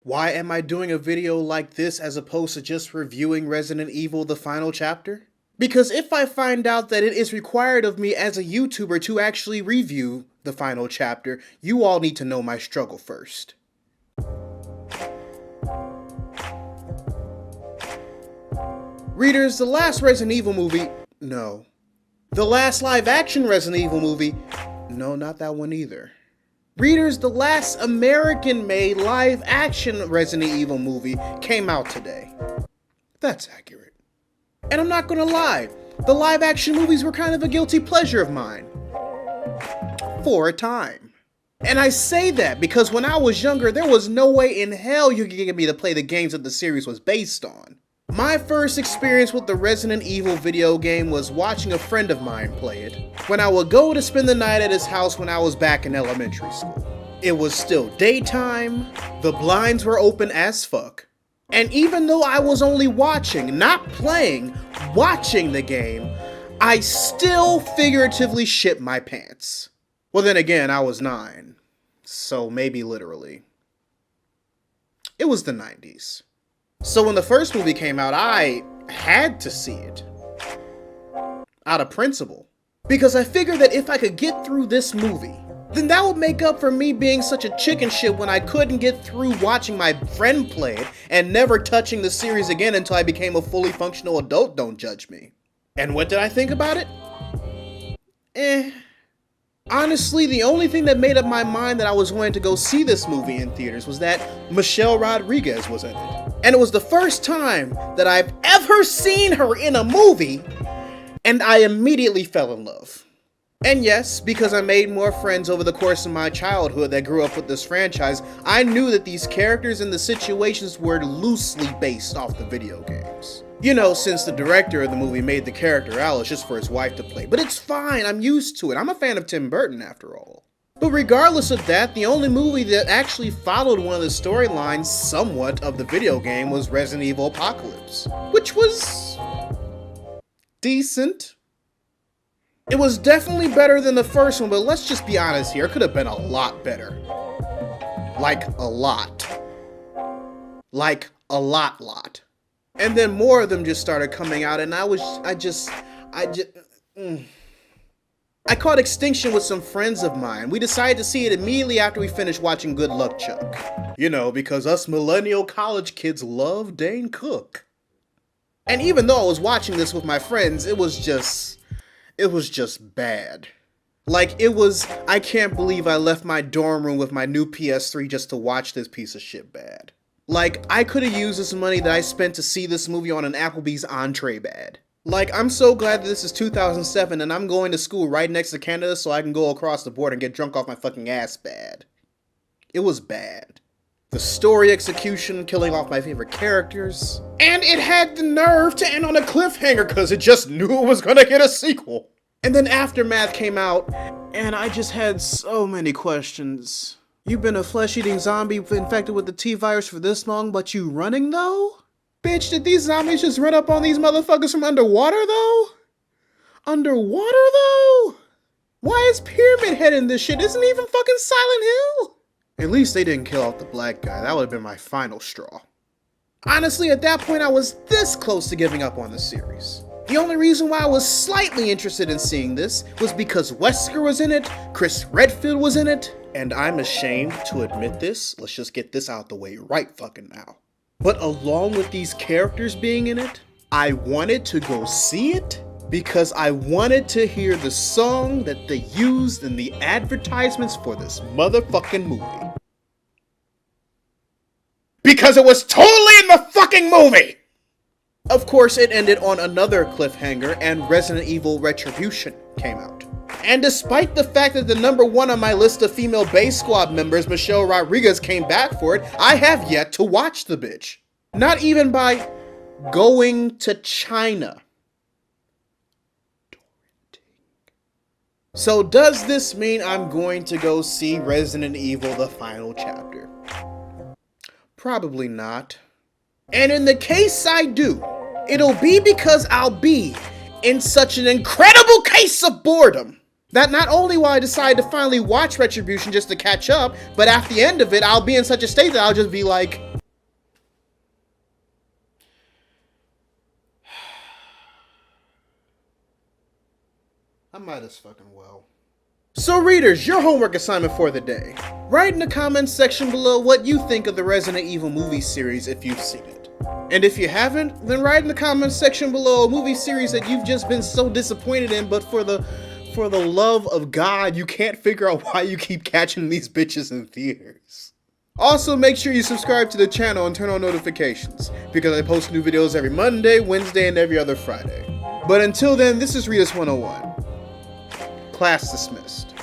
Why am I doing a video like this as opposed to just reviewing Resident Evil the final chapter? Because if I find out that it is required of me as a YouTuber to actually review the final chapter, you all need to know my struggle first. Readers, the last Resident Evil movie, no. The last live action Resident Evil movie, no, not that one either. Readers, the last American-made live-action Resident Evil movie came out today. That's accurate. And I'm not gonna lie, the live-action movies were kind of a guilty pleasure of mine. For a time. And I say that because when I was younger, there was no way in hell you could get me to play the games that the series was based on. My first experience with the Resident Evil video game was watching a friend of mine play it, when I would go to spend the night at his house when I was back in elementary school. It was still daytime, the blinds were open as fuck, and even though I was only watching, not playing, watching the game, I still figuratively shit my pants. Well then again, I was 9, so maybe literally. It was the 90s. So when the first movie came out, I had to see it. Out of principle. Because I figured that if I could get through this movie, then that would make up for me being such a chicken shit when I couldn't get through watching my friend play it and never touching the series again until I became a fully functional adult, don't judge me. And what did I think about it? Honestly, the only thing that made up my mind that I was going to go see this movie in theaters was that Michelle Rodriguez was in it. And it was the first time that I've ever seen her in a movie, and I immediately fell in love. And yes, because I made more friends over the course of my childhood that grew up with this franchise, I knew that these characters and the situations were loosely based off the video games. You know, since the director of the movie made the character Alice just for his wife to play. But it's fine, I'm used to it. I'm a fan of Tim Burton after all. But regardless of that, the only movie that actually followed one of the storylines somewhat of the video game was Resident Evil Apocalypse, which was decent. It was definitely better than the first one, but let's just be honest here, it could have been a lot better. Like a lot. Like a lot. And then more of them just started coming out, and I caught Extinction with some friends of mine. We decided to see it immediately after we finished watching Good Luck Chuck. You know, because us millennial college kids love Dane Cook. And even though I was watching this with my friends, it was just bad. Like, I can't believe I left my dorm room with my new PS3 just to watch this piece of shit bad. Like, I could have used this money that I spent to see this movie on an Applebee's entree bad. Like, I'm so glad that this is 2007 and I'm going to school right next to Canada so I can go across the border and get drunk off my fucking ass bad. It was bad. The story execution, killing off my favorite characters. And it had the nerve to end on a cliffhanger because it just knew it was gonna get a sequel. And then Aftermath came out, and I just had so many questions. You've been a flesh-eating zombie infected with the T-virus for this long, but you running though? Bitch, did these zombies just run up on these motherfuckers from underwater though? Underwater though? Why is Pyramid Head in this shit? Isn't it even fucking Silent Hill? At least they didn't kill off the black guy. That would have been my final straw. Honestly, at that point I was this close to giving up on the series. The only reason why I was slightly interested in seeing this was because Wesker was in it, Chris Redfield was in it, and I'm ashamed to admit this, let's just get this out the way right fucking now. But along with these characters being in it, I wanted to go see it because I wanted to hear the song that they used in the advertisements for this motherfucking movie. Because it was totally in the fucking movie! Of course, it ended on another cliffhanger, and Resident Evil Retribution came out. And despite the fact that the #1 on my list of female Base Squad members, Michelle Rodriguez, came back for it, I have yet to watch the bitch. Not even by going to China. So does this mean I'm going to go see Resident Evil the final chapter? Probably not. And in the case I do, it'll be because I'll be in such an incredible case of boredom that not only will I decide to finally watch Retribution just to catch up, but at the end of it, I'll be in such a state that I'll just be like, I might as fucking well. So readers, your homework assignment for the day. Write in the comments section below what you think of the Resident Evil movie series if you've seen it. And if you haven't, then write in the comments section below a movie series that you've just been so disappointed in, but for the love of God, you can't figure out why you keep catching these bitches in theaters. Also, make sure you subscribe to the channel and turn on notifications, because I post new videos every Monday, Wednesday, and every other Friday. But until then, this is Readus 101. Class dismissed.